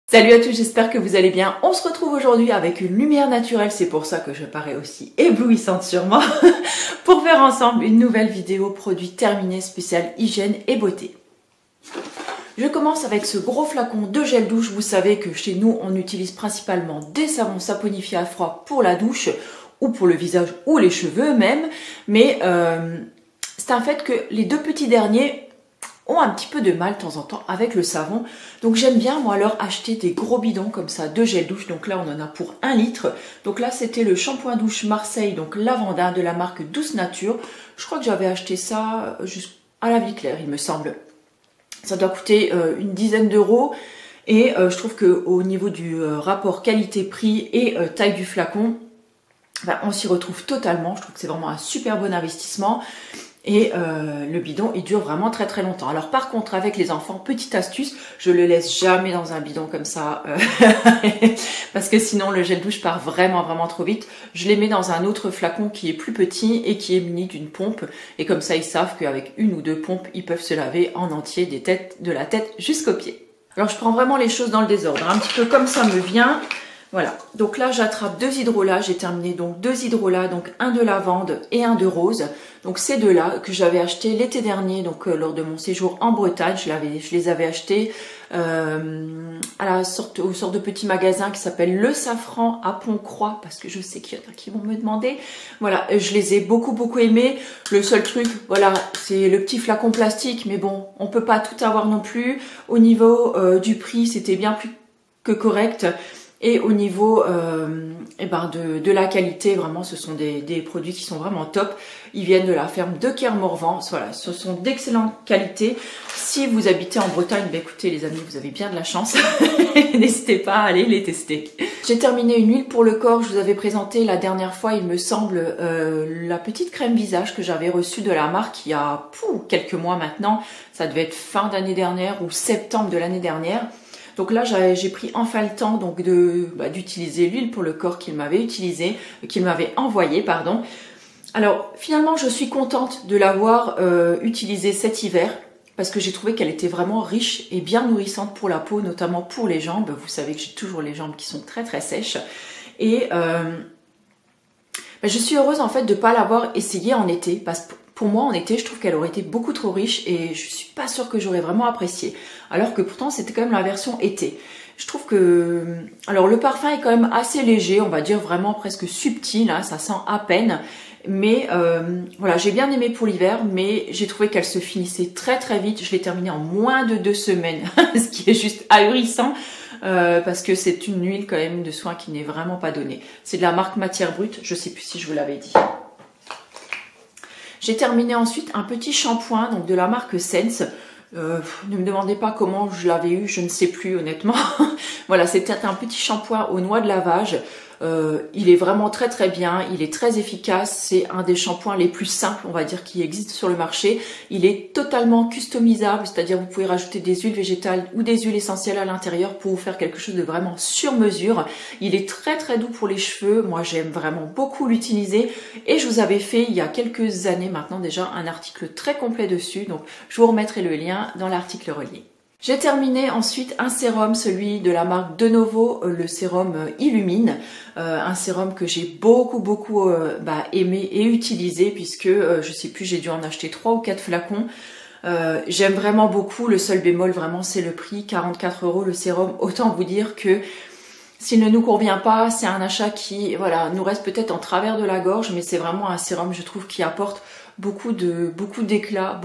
Salut à tous, j'espère que vous allez bien. On se retrouve aujourd'hui avec une lumière naturelle, c'est pour ça que je parais aussi éblouissante sur moi, pour faire ensemble une nouvelle vidéo produit terminé spécial hygiène et beauté. Je commence avec ce gros flacon de gel douche. Vous savez que chez nous, on utilise principalement des savons saponifiés à froid pour la douche, ou pour le visage ou les cheveux même, mais c'est un fait que les deux petits derniers ont un petit peu de mal de temps en temps avec le savon. Donc j'aime bien moi leur acheter des gros bidons comme ça de gel douche. Donc là on en a pour 1 litre. Donc là c'était le shampoing douche Marseille, donc lavandin de la marque Douce Nature. Je crois que j'avais acheté ça jusqu'à la Vie Claire il me semble. Ça doit coûter une dizaine d'euros. Et je trouve qu'au niveau du rapport qualité-prix et taille du flacon, ben, on s'y retrouve totalement. Je trouve que c'est vraiment un super bon investissement. Et le bidon, il dure vraiment très très longtemps. Alors par contre, avec les enfants, petite astuce, je le laisse jamais dans un bidon comme ça. Parce que sinon, le gel douche part vraiment trop vite. Je les mets dans un autre flacon qui est plus petit et qui est muni d'une pompe. Et comme ça, ils savent qu'avec 1 ou 2 pompes, ils peuvent se laver en entier de la tête jusqu'aux pieds. Alors je prends vraiment les choses dans le désordre, un petit peu comme ça me vient. Voilà, donc là j'attrape 2 hydrolats, j'ai terminé donc 2 hydrolats, donc un de lavande et un de rose. Donc ces deux-là que j'avais acheté l'été dernier, donc lors de mon séjour en Bretagne, je les avais achetés au sorte de petit magasin qui s'appelle Le Safran à Pont-Croix, parce que je sais qu'il y en a qui vont me demander. Voilà, je les ai beaucoup aimés. Le seul truc, voilà, c'est le petit flacon plastique, mais bon, on peut pas tout avoir non plus. Au niveau du prix, c'était bien plus que correct. Et au niveau de la qualité, vraiment, ce sont des produits qui sont vraiment top. Ils viennent de la ferme de Kermorvan. Voilà, ce sont d'excellentes qualités. Si vous habitez en Bretagne, bah écoutez les amis, vous avez bien de la chance. N'hésitez pas à aller les tester. J'ai terminé une huile pour le corps. Je vous avais présenté la dernière fois, il me semble, la petite crème visage que j'avais reçue de la marque il y a quelques mois maintenant. Ça devait être fin d'année dernière ou septembre de l'année dernière. Donc là, j'ai pris enfin le temps donc d'utiliser l'huile pour le corps qu'il m'avait envoyé, pardon. Alors finalement, je suis contente de l'avoir utilisée cet hiver parce que j'ai trouvé qu'elle était vraiment riche et bien nourrissante pour la peau, notamment pour les jambes. Vous savez que j'ai toujours les jambes qui sont très sèches. Et je suis heureuse en fait de ne pas l'avoir essayée en été parce que pour moi, en été, je trouve qu'elle aurait été beaucoup trop riche et je suis pas sûre que j'aurais vraiment apprécié. Alors que pourtant, c'était quand même la version été. Je trouve que... Alors, le parfum est quand même assez léger, on va dire vraiment presque subtil, hein, ça sent à peine. Mais voilà, j'ai bien aimé pour l'hiver, mais j'ai trouvé qu'elle se finissait très vite. Je l'ai terminée en moins de 2 semaines, ce qui est juste ahurissant. Parce que c'est une huile quand même de soin qui n'est vraiment pas donnée. C'est de la marque Matière Brute, je sais plus si je vous l'avais dit. J'ai terminé ensuite un petit shampoing donc de la marque Sense. Ne me demandez pas comment je l'avais eu, je ne sais plus honnêtement. Voilà, c'était un petit shampoing aux noix de lavage. Il est vraiment très bien, il est très efficace, c'est un des shampoings les plus simples, on va dire, qui existent sur le marché. Il est totalement customisable, c'est-à-dire vous pouvez rajouter des huiles végétales ou des huiles essentielles à l'intérieur pour vous faire quelque chose de vraiment sur mesure. Il est très doux pour les cheveux, moi j'aime vraiment beaucoup l'utiliser et je vous avais fait il y a quelques années maintenant déjà un article très complet dessus, donc je vous remettrai le lien dans l'article relié. J'ai terminé ensuite un sérum, celui de la marque De Novo, le sérum Illumine, un sérum que j'ai beaucoup aimé et utilisé puisque je sais plus, j'ai dû en acheter 3 ou 4 flacons. J'aime vraiment beaucoup, le seul bémol vraiment c'est le prix, 44 € le sérum. Autant vous dire que s'il ne nous convient pas, c'est un achat qui voilà nous reste peut-être en travers de la gorge, mais c'est vraiment un sérum je trouve qui apporte beaucoup d'éclat,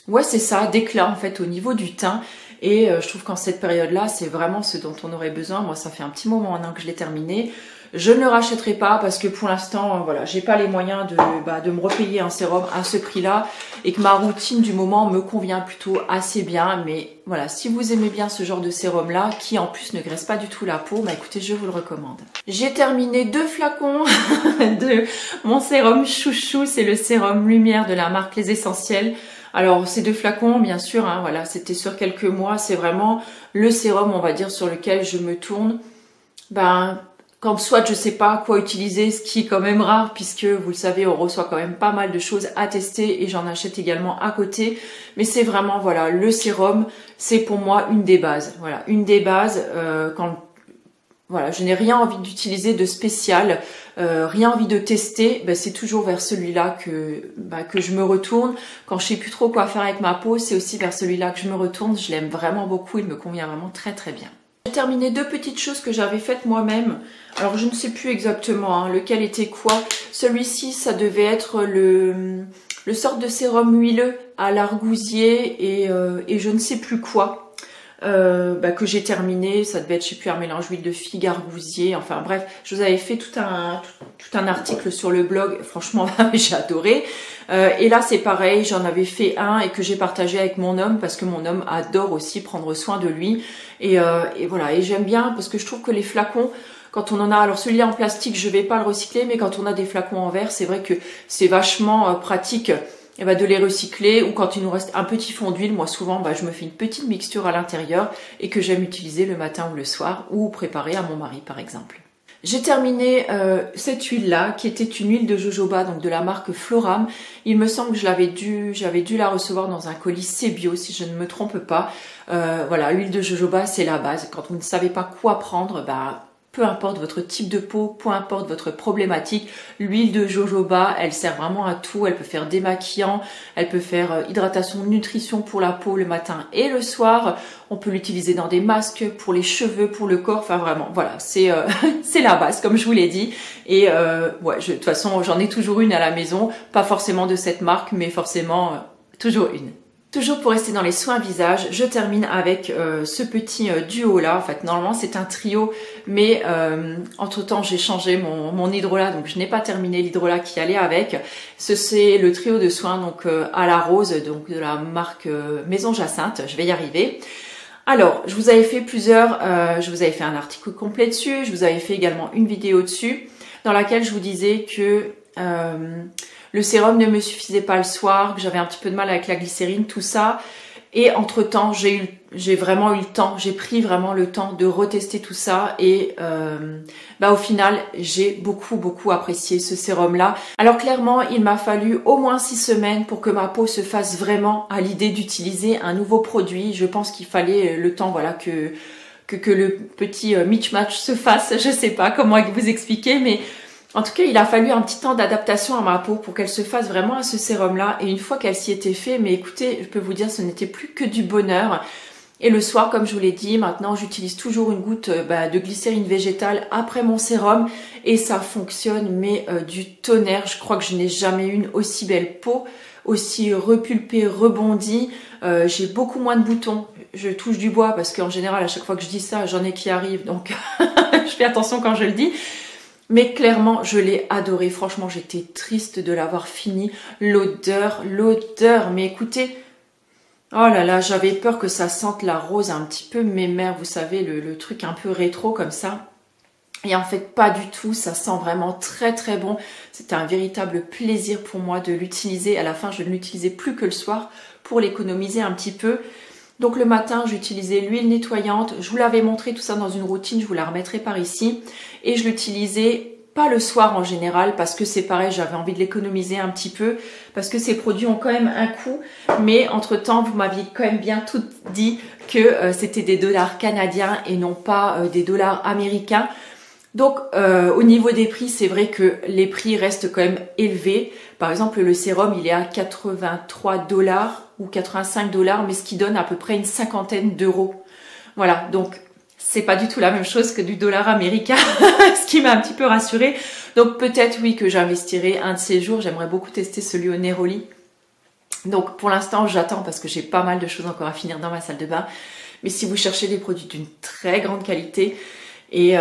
ouais, c'est ça, d'éclat en fait au niveau du teint. Et je trouve qu'en cette période-là, c'est vraiment ce dont on aurait besoin. Moi, ça fait un petit moment maintenant que je l'ai terminé. Je ne le rachèterai pas parce que pour l'instant, voilà, j'ai pas les moyens de me repayer un sérum à ce prix-là et que ma routine du moment me convient plutôt assez bien. Mais voilà, si vous aimez bien ce genre de sérum-là, qui en plus ne graisse pas du tout la peau, bah écoutez, je vous le recommande. J'ai terminé 2 flacons de mon sérum chouchou, c'est le sérum Lumière de la marque Les Essentiels. Alors ces 2 flacons, bien sûr, hein, voilà, c'était sur quelques mois, c'est vraiment le sérum, on va dire, sur lequel je me tourne. quand soit je sais pas quoi utiliser, ce qui est quand même rare puisque vous le savez, on reçoit quand même pas mal de choses à tester et j'en achète également à côté. Mais c'est vraiment, voilà, le sérum, c'est pour moi une des bases. Voilà, une des bases quand voilà, je n'ai rien envie d'utiliser de spécial, rien envie de tester, ben c'est toujours vers celui-là que je me retourne. Quand je sais plus trop quoi faire avec ma peau, c'est aussi vers celui-là que je me retourne. Je l'aime vraiment beaucoup, il me convient vraiment très très bien. J'ai terminé deux petites choses que j'avais faites moi-même. Alors je ne sais plus exactement lequel était quoi. Celui-ci, ça devait être le sort de sérum huileux à l'argousier et je ne sais plus quoi. Que j'ai terminé, ça devait être, je sais plus, un mélange huile de figue, argousier, enfin bref, je vous avais fait tout un article sur le blog, franchement j'ai adoré. Et là c'est pareil, j'en avais fait un et que j'ai partagé avec mon homme parce que mon homme adore aussi prendre soin de lui et voilà, et j'aime bien parce que je trouve que les flacons, quand on en a, alors celui-là en plastique je vais pas le recycler, mais quand on a des flacons en verre, c'est vrai que c'est vachement pratique de les recycler, ou quand il nous reste un petit fond d'huile, moi souvent je me fais une petite mixture à l'intérieur et que j'aime utiliser le matin ou le soir ou préparer à mon mari par exemple. J'ai terminé cette huile là qui était une huile de jojoba, donc de la marque Floram. Il me semble que j'avais dû la recevoir dans un colis C'est Bio si je ne me trompe pas. Voilà, l'huile de jojoba c'est la base. Quand vous ne savez pas quoi prendre, peu importe votre type de peau, peu importe votre problématique, l'huile de jojoba, elle sert vraiment à tout. Elle peut faire démaquillant, elle peut faire hydratation, nutrition pour la peau le matin et le soir. On peut l'utiliser dans des masques, pour les cheveux, pour le corps. Enfin vraiment, voilà, c'est la base comme je vous l'ai dit. Et de toute façon, j'en ai toujours une à la maison. Pas forcément de cette marque, mais forcément toujours une. Toujours pour rester dans les soins visage, je termine avec ce petit duo là. En fait, normalement c'est un trio, mais entre temps j'ai changé mon hydrolat, donc je n'ai pas terminé l'hydrolat qui allait avec. C'est le trio de soins donc à la rose, donc de la marque Maison Jacinthe. Je vais y arriver. Alors, je vous avais fait je vous avais fait un article complet dessus. Je vous avais fait également une vidéo dessus dans laquelle je vous disais que le sérum ne me suffisait pas le soir, que j'avais un petit peu de mal avec la glycérine, tout ça. Et entre-temps, j'ai vraiment eu le temps, j'ai pris vraiment le temps de retester tout ça. Et au final, j'ai beaucoup apprécié ce sérum-là. Alors clairement, il m'a fallu au moins 6 semaines pour que ma peau se fasse vraiment à l'idée d'utiliser un nouveau produit. Je pense qu'il fallait le temps, voilà, que le petit match se fasse. Je sais pas comment vous expliquer, mais en tout cas, il a fallu un petit temps d'adaptation à ma peau pour qu'elle se fasse vraiment à ce sérum-là. Et une fois qu'elle s'y était fait, mais écoutez, je peux vous dire, ce n'était plus que du bonheur. Et le soir, comme je vous l'ai dit, maintenant, j'utilise toujours une goutte de glycérine végétale après mon sérum. Et ça fonctionne, mais du tonnerre. Je crois que je n'ai jamais eu une aussi belle peau, aussi repulpée, rebondie. J'ai beaucoup moins de boutons. Je touche du bois parce qu'en général, à chaque fois que je dis ça, j'en ai qui arrivent. Donc, je fais attention quand je le dis. Mais clairement, je l'ai adoré. Franchement, j'étais triste de l'avoir fini. L'odeur. Mais écoutez, oh là là, j'avais peur que ça sente la rose un petit peu mémère. Vous savez, le truc un peu rétro comme ça. Et en fait, pas du tout. Ça sent vraiment très très bon. C'était un véritable plaisir pour moi de l'utiliser. À la fin, je ne l'utilisais plus que le soir pour l'économiser un petit peu. Donc le matin, j'utilisais l'huile nettoyante. Je vous l'avais montré tout ça dans une routine, je vous la remettrai par ici. Et je l'utilisais pas le soir en général parce que c'est pareil, j'avais envie de l'économiser un petit peu parce que ces produits ont quand même un coût. Mais entre-temps, vous m'aviez quand même bien tout dit que c'était des dollars canadiens et non pas des dollars américains. Donc au niveau des prix, c'est vrai que les prix restent quand même élevés. Par exemple, le sérum, il est à 83 $ ou 85 $, mais ce qui donne à peu près une cinquantaine d'euros. Voilà, donc c'est pas du tout la même chose que du dollar américain, ce qui m'a un petit peu rassurée. Donc peut-être oui que j'investirai un de ces jours. J'aimerais beaucoup tester celui au Neroli. Donc pour l'instant, j'attends parce que j'ai pas mal de choses encore à finir dans ma salle de bain. Mais si vous cherchez des produits d'une très grande qualité et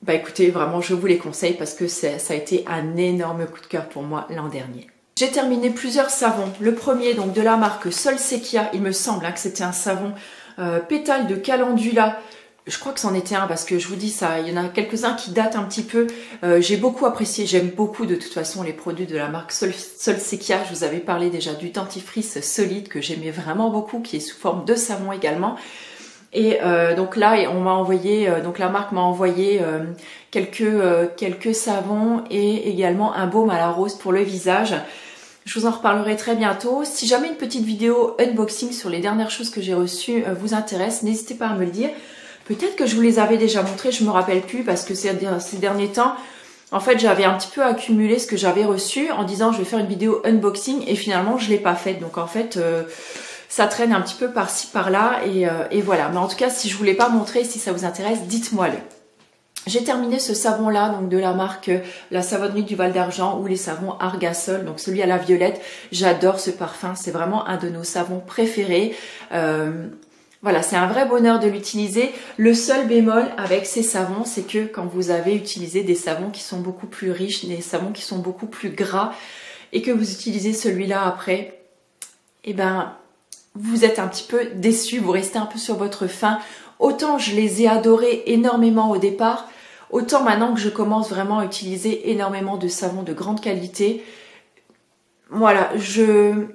écoutez, vraiment, je vous les conseille parce que ça a été un énorme coup de cœur pour moi l'an dernier. J'ai terminé plusieurs savons. Le premier, donc de la marque Solsekia, il me semble que c'était un savon pétale de calendula. Je crois que c'en était un parce que je vous dis ça, il y en a quelques-uns qui datent un petit peu. J'ai beaucoup apprécié, j'aime beaucoup de toute façon les produits de la marque Solsekia. Je vous avais parlé déjà du dentifrice solide que j'aimais vraiment beaucoup, qui est sous forme de savon également. Et donc là, on m'a envoyé, donc la marque m'a envoyé quelques savons et également un baume à la rose pour le visage. Je vous en reparlerai très bientôt. Si jamais une petite vidéo unboxing sur les dernières choses que j'ai reçues vous intéresse, n'hésitez pas à me le dire. Peut-être que je vous les avais déjà montrées, je me rappelle plus parce que ces derniers temps, en fait, j'avais un petit peu accumulé ce que j'avais reçu en disant je vais faire une vidéo unboxing et finalement je l'ai pas faite. Donc en fait, ça traîne un petit peu par-ci par-là et voilà. Mais en tout cas, si je vous l'ai pas montré, si ça vous intéresse, dites-moi-le. J'ai terminé ce savon là, donc de la marque La Savonnerie du Val d'Argent ou les savons Argasol, donc celui à la violette. J'adore ce parfum, c'est vraiment un de nos savons préférés. Voilà, c'est un vrai bonheur de l'utiliser. Le seul bémol avec ces savons, c'est que quand vous avez utilisé des savons qui sont beaucoup plus riches, des savons qui sont beaucoup plus gras, et que vous utilisez celui-là après, eh ben, vous êtes un petit peu déçu, vous restez un peu sur votre faim. Autant je les ai adorés énormément au départ, autant maintenant que je commence vraiment à utiliser énormément de savons de grande qualité, voilà, je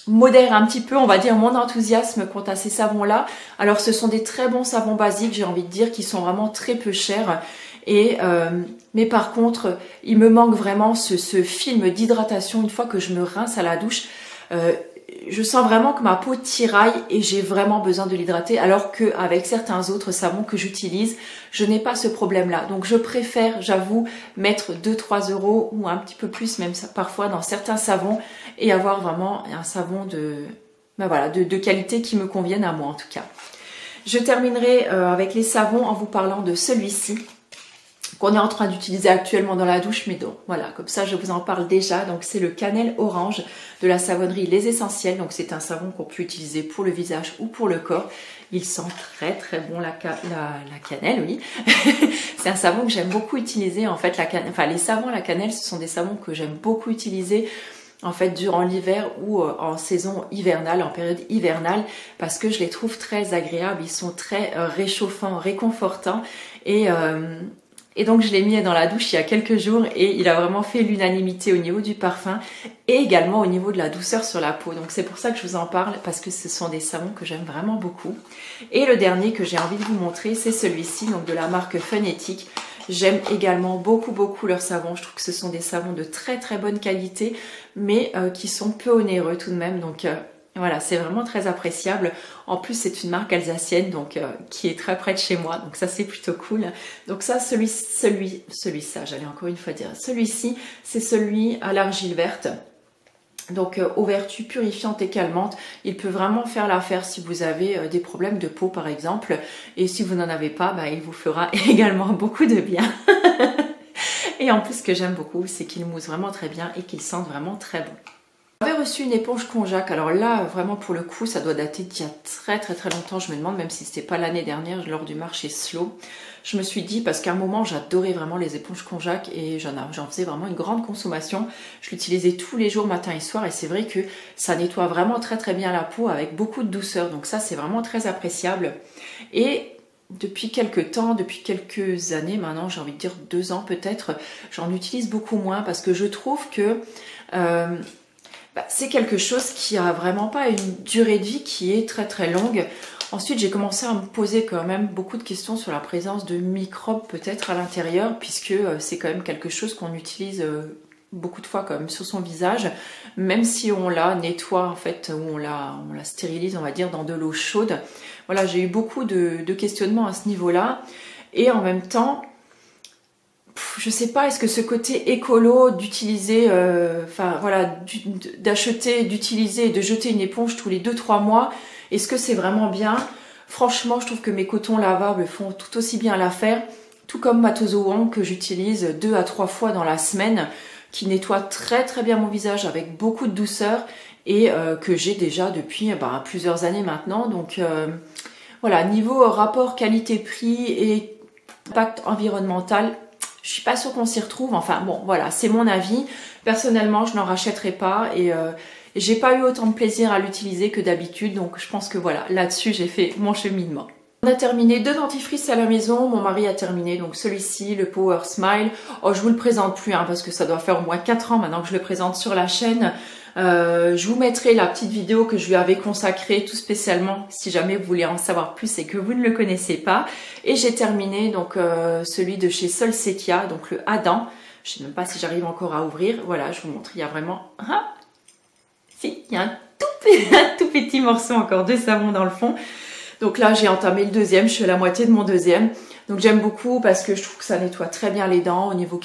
modère un petit peu, on va dire, mon enthousiasme quant à ces savons-là. Alors ce sont des très bons savons basiques, j'ai envie de dire, qui sont vraiment très peu chers. Mais par contre, il me manque vraiment ce film d'hydratation une fois que je me rince à la douche. Je sens vraiment que ma peau tiraille et j'ai vraiment besoin de l'hydrater, alors qu'avec certains autres savons que j'utilise, je n'ai pas ce problème-là. Donc je préfère, j'avoue, mettre 2-3 € ou un petit peu plus même parfois dans certains savons et avoir vraiment un savon de qualité qui me convienne à moi en tout cas. Je terminerai avec les savons en vous parlant de celui-ci qu'on est en train d'utiliser actuellement dans la douche, mais donc voilà, comme ça je vous en parle déjà. Donc c'est le cannelle orange de la savonnerie Les Essentiels. Donc c'est un savon qu'on peut utiliser pour le visage ou pour le corps. Il sent très très bon la cannelle, oui. C'est un savon que j'aime beaucoup utiliser en fait. Les savons à la cannelle, ce sont des savons que j'aime beaucoup utiliser en fait durant l'hiver ou en saison hivernale, en période hivernale, parce que je les trouve très agréables. Ils sont très réchauffants, réconfortants et donc je l'ai mis dans la douche il y a quelques jours et il a vraiment fait l'unanimité au niveau du parfum et également au niveau de la douceur sur la peau. Donc c'est pour ça que je vous en parle, parce que ce sont des savons que j'aime vraiment beaucoup. Et le dernier que j'ai envie de vous montrer, c'est celui-ci, donc de la marque Funétique. J'aime également beaucoup leurs savons. Je trouve que ce sont des savons de très très bonne qualité, mais qui sont peu onéreux tout de même. Donc voilà, c'est vraiment très appréciable. En plus, c'est une marque alsacienne, donc qui est très près de chez moi, donc ça c'est plutôt cool. Donc ça, celui-ci, j'allais encore une fois dire, celui-ci, c'est celui à l'argile verte. Donc aux vertus purifiantes et calmantes, il peut vraiment faire l'affaire si vous avez des problèmes de peau par exemple. Et si vous n'en avez pas, bah, il vous fera également beaucoup de bien. Et en plus, ce que j'aime beaucoup, c'est qu'il mousse vraiment très bien et qu'il sente vraiment très bon. J'avais reçu une éponge Conjac. Alors là, vraiment pour le coup, ça doit dater d'il y a très longtemps. Je me demande même si c'était pas l'année dernière lors du marché Slow. Je me suis dit, parce qu'à un moment, j'adorais vraiment les éponges Conjac et j'en faisais vraiment une grande consommation. Je l'utilisais tous les jours, matin et soir, et c'est vrai que ça nettoie vraiment très bien la peau avec beaucoup de douceur. Donc ça, c'est vraiment très appréciable. Et depuis quelques temps, depuis quelques années maintenant, j'ai envie de dire 2 ans peut-être, j'en utilise beaucoup moins parce que je trouve que c'est quelque chose qui a vraiment pas une durée de vie qui est très longue. Ensuite, j'ai commencé à me poser quand même beaucoup de questions sur la présence de microbes peut-être à l'intérieur, puisque c'est quand même quelque chose qu'on utilise beaucoup de fois quand même sur son visage, même si on la nettoie en fait, ou on la stérilise, on va dire, dans de l'eau chaude. Voilà, j'ai eu beaucoup de questionnements à ce niveau-là. Et en même temps, je sais pas, est-ce que ce côté écolo d'utiliser, d'acheter, d'utiliser et de jeter une éponge tous les 2-3 mois, est-ce que c'est vraiment bien? Franchement, je trouve que mes cotons lavables font tout aussi bien l'affaire, tout comme ma Tozo Wong que j'utilise 2 à 3 fois dans la semaine, qui nettoie très bien mon visage avec beaucoup de douceur et que j'ai déjà depuis plusieurs années maintenant. Donc voilà, niveau rapport qualité-prix et impact environnemental, je suis pas sûre qu'on s'y retrouve. Enfin bon, voilà, c'est mon avis. Personnellement, je n'en rachèterai pas et j'ai pas eu autant de plaisir à l'utiliser que d'habitude. Donc je pense que voilà, là-dessus, j'ai fait mon cheminement. On a terminé 2 dentifrices à la maison. Mon mari a terminé donc celui-ci, le Power Smile. Oh, je vous le présente plus parce que ça doit faire au moins 4 ans maintenant que je le présente sur la chaîne. Je vous mettrai la petite vidéo que je lui avais consacrée tout spécialement si jamais vous voulez en savoir plus et que vous ne le connaissez pas. Et j'ai terminé donc celui de chez Solsekia, donc le Adam. Je sais même pas si j'arrive encore à ouvrir. Voilà, je vous montre, il y a vraiment... Ah, si, il y a un tout petit morceau encore de savon dans le fond. Donc là, j'ai entamé le deuxième, je suis à la moitié de mon deuxième. Donc j'aime beaucoup parce que je trouve que ça nettoie très bien les dents au niveau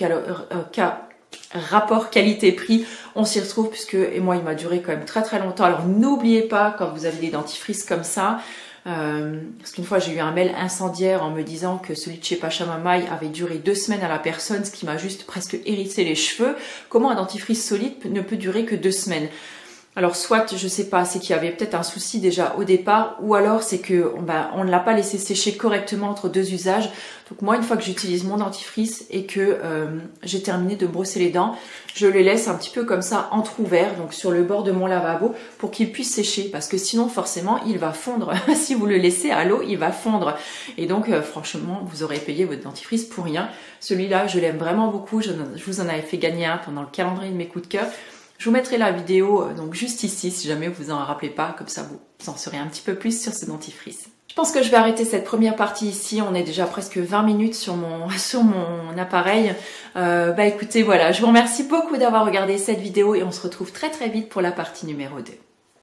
rapport qualité-prix. On s'y retrouve puisque, et moi, il m'a duré quand même très longtemps. Alors n'oubliez pas, quand vous avez des dentifrices comme ça, parce qu'une fois j'ai eu un mail incendiaire en me disant que celui de chez Pachamamaï avait duré 2 semaines à la personne, ce qui m'a juste presque hérissé les cheveux. Comment un dentifrice solide ne peut durer que 2 semaines? Alors soit, je sais pas, c'est qu'il y avait peut-être un souci déjà au départ, ou alors c'est que on ne l'a pas laissé sécher correctement entre 2 usages. Donc moi, une fois que j'utilise mon dentifrice et que j'ai terminé de brosser les dents, je les laisse un petit peu comme ça entrouvert, donc sur le bord de mon lavabo, pour qu'il puisse sécher, parce que sinon forcément il va fondre. Si vous le laissez à l'eau, il va fondre. Et donc franchement, vous aurez payé votre dentifrice pour rien. Celui-là, je l'aime vraiment beaucoup. Je vous en avais fait gagner un pendant le calendrier de mes coups de cœur. Je vous mettrai la vidéo donc juste ici si jamais vous en rappelez pas, comme ça vous en saurez un petit peu plus sur ce dentifrice. Je pense que je vais arrêter cette première partie ici, on est déjà presque 20 minutes sur mon appareil. Écoutez, voilà, je vous remercie beaucoup d'avoir regardé cette vidéo et on se retrouve très vite pour la partie numéro 2.